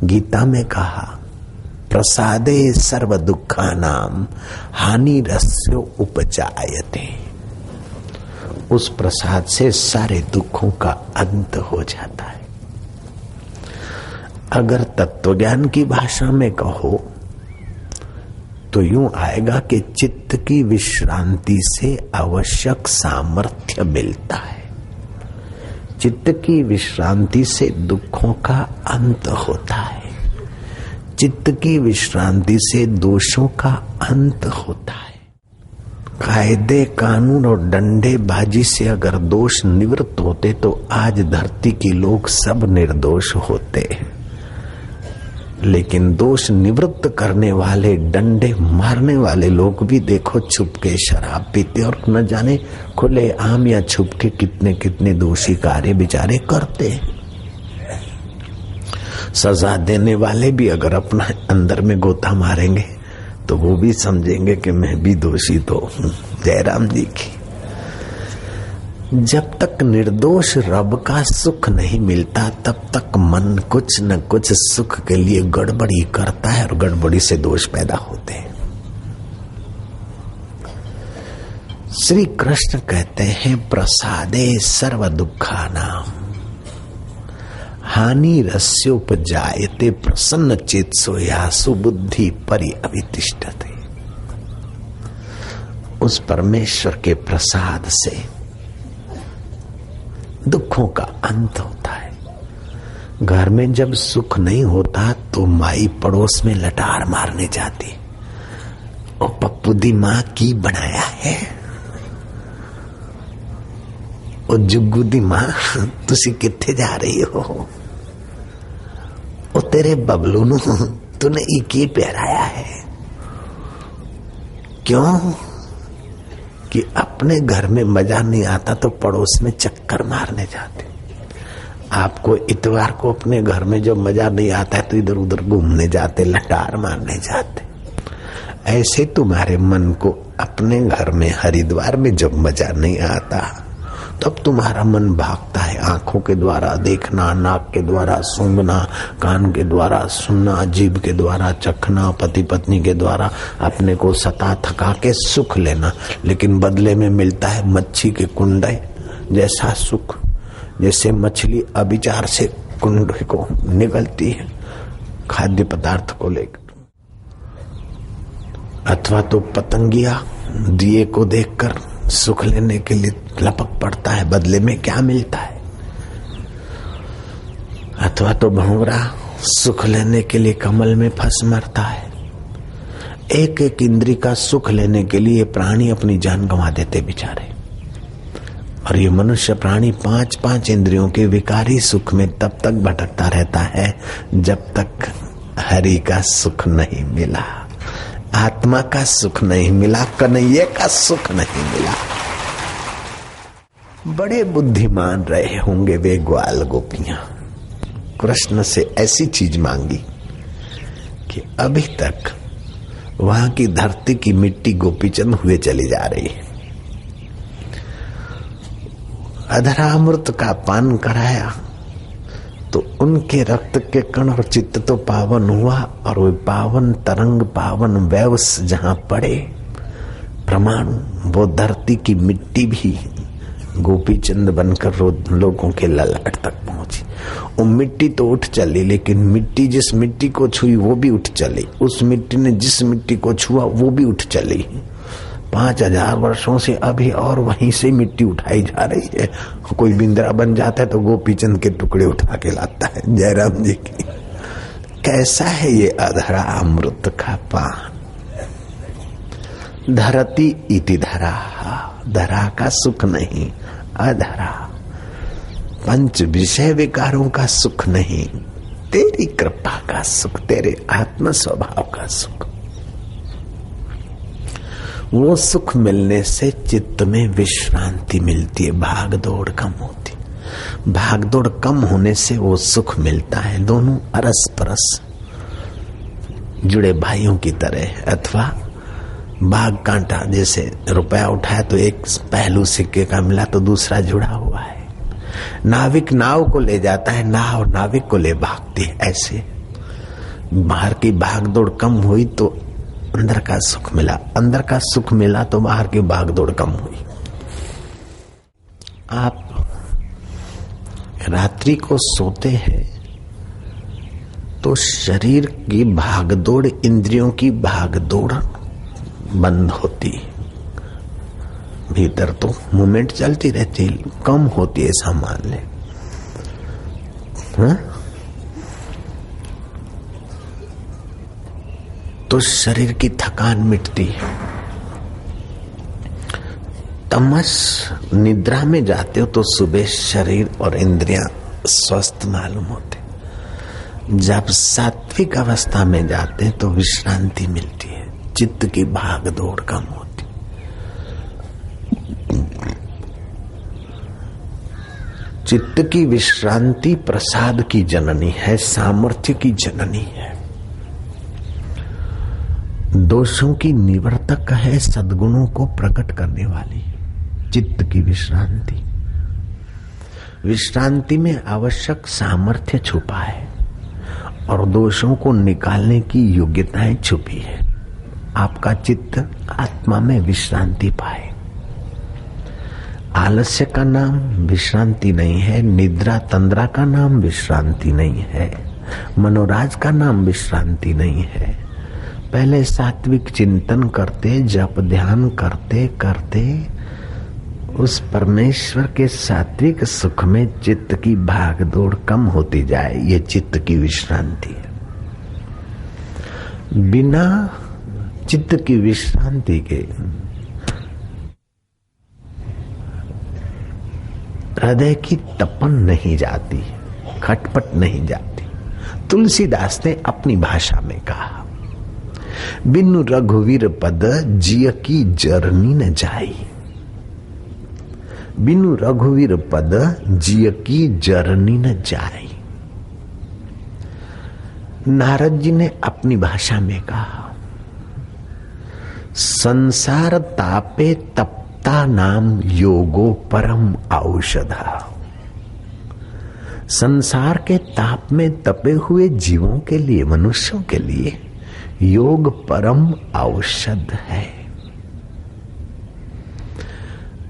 गीता में कहा प्रसादे सर्व दुखानाम हानि रस्यो उपजायते। उस प्रसाद से सारे दुखों का अंत हो जाता है। अगर तत्वज्ञान की भाषा में कहो तो यूं आएगा कि चित्त की विश्रांति से आवश्यक सामर्थ्य मिलता है। चित्त की विश्रांति से दुखों का अंत होता है। चित्त की विश्रांति से दोषों का अंत होता है। कायदे कानून और डंडेबाजी से अगर दोष निवृत्त होते तो आज धरती के लोग सब निर्दोष होते। लेकिन दोष निवृत्त करने वाले, डंडे मारने वाले लोग भी देखो छुप के शराब पीते और न जाने खुले आम या छुप के कितने कितने दोषी कार्य बेचारे करते। सजा देने वाले भी अगर अपना अंदर में गोता मारेंगे तो वो भी समझेंगे कि मैं भी दोषी तो हूं। जयराम जी की। जब तक निर्दोष रब का सुख नहीं मिलता तब तक मन कुछ न कुछ सुख के लिए गड़बड़ी करता है और गड़बड़ी से दोष पैदा होते हैं। श्री कृष्ण कहते हैं प्रसादे सर्व दुखानाम हानि रस्योपजायते प्रसन्न चेतसो यासु बुद्धि परि अवितिष्ठते। उस परमेश्वर के प्रसाद से दुखों का अंत होता है। घर में जब सुख नहीं होता तो माई पड़ोस में लटार मारने जाती, ओ पप्पू दी मां की बनाया है, ओ जुग्गू दी मां तुसी किथे जा रही हो, ओ तेरे बबलू नु तूने की पहराया है। क्यों? कि अपने घर में मजा नहीं आता तो पड़ोस में चक्कर मारने जाते। आपको इतवार को अपने घर में जो मजा नहीं आता है तो इधर उधर घूमने जाते, लटार मारने जाते। ऐसे तुम्हारे मन को अपने घर में हरिद्वार में जब मजा नहीं आता तब तुम्हारा मन भागता है आंखों के द्वारा देखना, नाक के द्वारा सूंघना, कान के द्वारा सुनना, जीभ के द्वारा चखना, पति पत्नी के द्वारा अपने को सता थका के सुख लेना। लेकिन बदले में मिलता है मच्छी के कुंडे जैसा सुख। जैसे मछली अविचार से कुंडे को निगलती है खाद्य पदार्थ को लेकर, अथवा तो पतंगिया दिए को देखकर सुख लेने के लिए लपक पड़ता है, बदले में क्या मिलता है। अथवा तो भंवरा सुख लेने के लिए कमल में फंस मरता है। एक एक इंद्री का सुख लेने के लिए प्राणी अपनी जान गंवा देते बेचारे। और ये मनुष्य प्राणी 5-5 इंद्रियों के विकारी सुख में तब तक भटकता रहता है जब तक हरि का सुख नहीं मिला, आत्मा का सुख नहीं मिला, कन्हैया का सुख नहीं मिला। बड़े बुद्धिमान रहे होंगे वे ग्वाल गोपियां। कृष्ण से ऐसी चीज मांगी कि अभी तक वहां की धरती की मिट्टी गोपीचंद हुए चली जा रही है। अधरामृत का पान कराया तो उनके रक्त के कण और चित्त तो पावन हुआ और वो पावन तरंग, पावन वैवस जहां पड़े परमाणु, वो धरती की मिट्टी भी गोपीचंद बनकर लोगों के ललाट तक पहुंची। वो मिट्टी तो उठ चली, लेकिन मिट्टी जिस मिट्टी को छुई वो भी उठ चली, उस मिट्टी ने जिस मिट्टी को छुआ वो भी उठ चली। 5000 वर्षों से अभी और वहीं से मिट्टी उठाई जा रही है। कोई बिंद्रा बन जाता है तो गोपीचंद के टुकड़े उठा के लाता है। जयराम जी की। कैसा है ये अधरा अमृत का पान। धरती इति धरा, धरा का सुख नहीं, अधरा। पंच विषय विकारों का सुख नहीं, तेरी कृपा का सुख, तेरे आत्म स्वभाव का सुख। वो सुख मिलने से चित्त में विश्रांति मिलती है, भाग दौड़ कम होती। भाग दौड़ कम होने से वो सुख मिलता है। दोनों अरस परस जुड़े भाइयों की तरह, अथवा बाग कांटा, जैसे रुपया उठाया तो एक पहलू सिक्के का मिला तो दूसरा जुड़ा हुआ है। नाविक नाव को ले जाता है, नाव नाविक को ले भागती है। ऐसे बाहर की भागदौड़ कम हुई तो अंदर का सुख मिला, अंदर का सुख मिला तो बाहर की भागदौड़ कम हुई। आप रात्रि को सोते हैं तो शरीर की भागदौड़, इंद्रियों की भागदौड़ बंद होती, भीतर तो मूवमेंट चलती रहती, कम होती है, ऐसा मान ले। तो शरीर की थकान मिटती है। तमस निद्रा में जाते हो तो सुबह शरीर और इंद्रियां स्वस्थ मालूम होते। जब सात्विक अवस्था में जाते हैं तो विश्रांति मिलती है, चित्त की भाग दौड़ कम होती। चित्त की विश्रांति प्रसाद की जननी है, सामर्थ्य की जननी है, दोषों की निवर्तक है, सद्गुणों को प्रकट करने वाली। चित्त की विश्रांति, विश्रांति में आवश्यक सामर्थ्य छुपा है और दोषों को निकालने की योग्यताएं छुपी है। आपका चित्त आत्मा में विश्रांति पाए। आलस्य का नाम विश्रांति नहीं है, निद्रा तंद्रा का नाम विश्रांति नहीं है, मनोराज का नाम विश्रांति नहीं है। पहले सात्विक चिंतन करते, जप ध्यान करते करते उस परमेश्वर के सात्विक सुख में चित्त की भागदौड़ कम होती जाए, ये चित्त की विश्रांति है। बिना चित्त की विश्रांति के हृदय की तपन नहीं जाती, खटपट नहीं जाती। तुलसीदास ने अपनी भाषा में कहा, बिनु रघुवीर पद जिय की जरनी न जाई। बिनु रघुवीर पद जिय की जरनी न जाई। नारद जी ने अपनी भाषा में कहा, संसार तापे तपता नाम योगो परम औषधा। संसार के ताप में तपे हुए जीवों के लिए, मनुष्यों के लिए योग परम औषध है।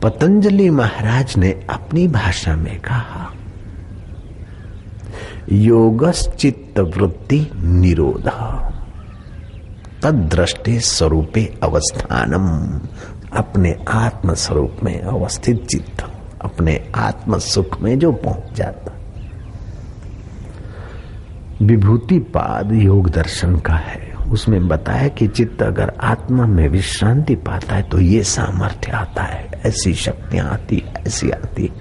पतंजलि महाराज ने अपनी भाषा में कहा, योगश्चित्त वृत्ति निरोध तद्दृष्टे स्वरूपे अवस्थानम। अपने आत्म स्वरूप में अवस्थित चित्त अपने आत्म सुख में जो पहुंच जाता। विभूति पाद योग दर्शन का है, उसमें बताया कि चित्त अगर आत्मा में विश्रांति पाता है तो ये सामर्थ्य आता है, ऐसी शक्तियां आती, ऐसी आती।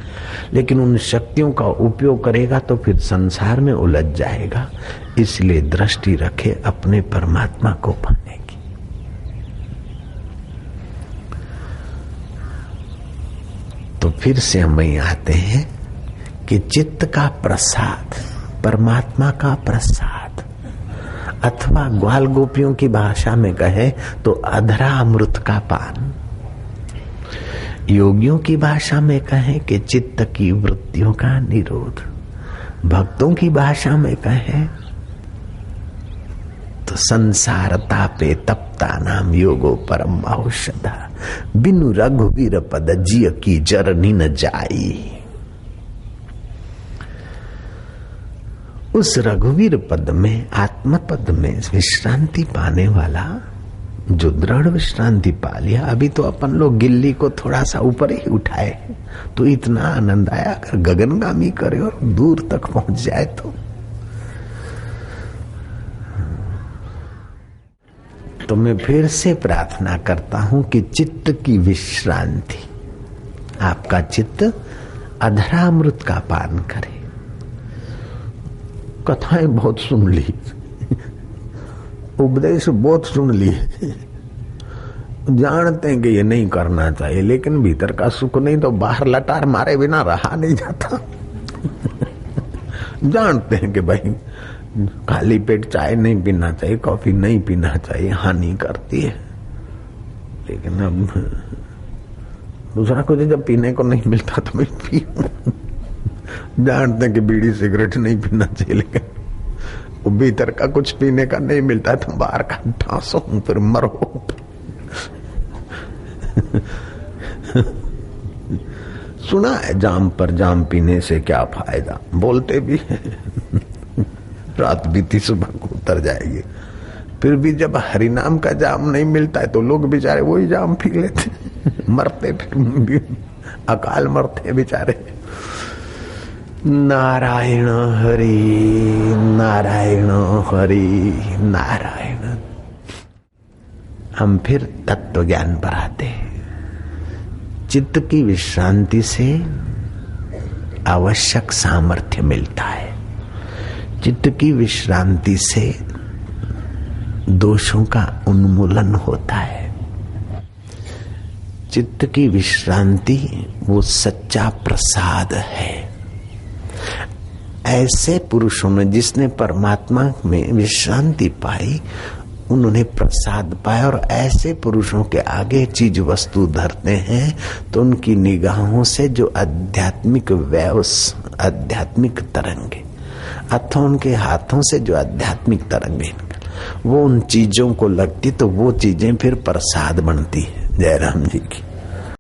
लेकिन उन शक्तियों का उपयोग करेगा तो फिर संसार में उलझ जाएगा। इसलिए दृष्टि रखे अपने परमात्मा को पाने की। तो फिर से हम वहीं आते हैं कि चित्त का प्रसाद, परमात्मा का प्रसाद, अथवा ग्वाल गोपियों की भाषा में कहे तो अधरा अमृत का पान। योगियों की भाषा में कहे कि चित्त की वृत्तियों का निरोध। भक्तों की भाषा में कहे तो संसार तापे तप्ता नाम योगो परम औषधा। बिनु रघुवीर पद जिय की जरनी न जाई। उस रघुवीर पद में, आत्म पद में विश्रांति पाने वाला जो दृढ़ विश्रांति पा लिया। अभी तो अपन लोग गिल्ली को थोड़ा सा ऊपर ही उठाए तो इतना आनंद आया, अगर गगनगामी करे और दूर तक पहुंच जाए तो मैं फिर से प्रार्थना करता हूं कि चित्त की विश्रांति, आपका चित्त अधरामृत का पान करे। कथाएं बहुत सुन ली, उपदेश बहुत सुन लिए, जानते हैं कि ये नहीं करना चाहिए, लेकिन भीतर का सुख नहीं तो बाहर लटार मारे बिना रहा नहीं जाता। जानते हैं कि भाई खाली पेट चाय नहीं पीना चाहिए, कॉफी नहीं पीना चाहिए, हानि करती है, लेकिन अब दूसरा कुछ जब पीने को नहीं मिलता तो मैं पी। जानते हैं कि बीड़ी सिगरेट नहीं पीना चाहिए, लेकिन वो भीतर का कुछ पीने का नहीं मिलता तो बाहर का ठांसो फिर मरो। सुना है जाम पर जाम पीने से क्या फायदा, बोलते भी है। रात बीती सुबह को उतर जाएगी। फिर भी जब हरिनाम का जाम नहीं मिलता है तो लोग बेचारे वही जाम पी लेते, मरते फिर अकाल मरते बेचारे। नारायण हरि नारायण हरि नारायण। हम फिर तत्व ज्ञान पर आते हैं। चित्त की विश्रांति से आवश्यक सामर्थ्य मिलता है। चित्त की विश्रांति से दोषों का उन्मूलन होता है। चित्त की विश्रांति वो सच्चा प्रसाद है। ऐसे पुरुषों ने जिसने परमात्मा में विश्रांति पाई उन्होंने प्रसाद पाया, और ऐसे पुरुषों के आगे चीज वस्तु धरते हैं तो उनकी निगाहों से जो आध्यात्मिक आध्यात्मिक तरंगे अथवा उनके हाथों से जो आध्यात्मिक तरंगे वो उन चीजों को लगती तो वो चीजें फिर प्रसाद बनती है। जय राम जी की।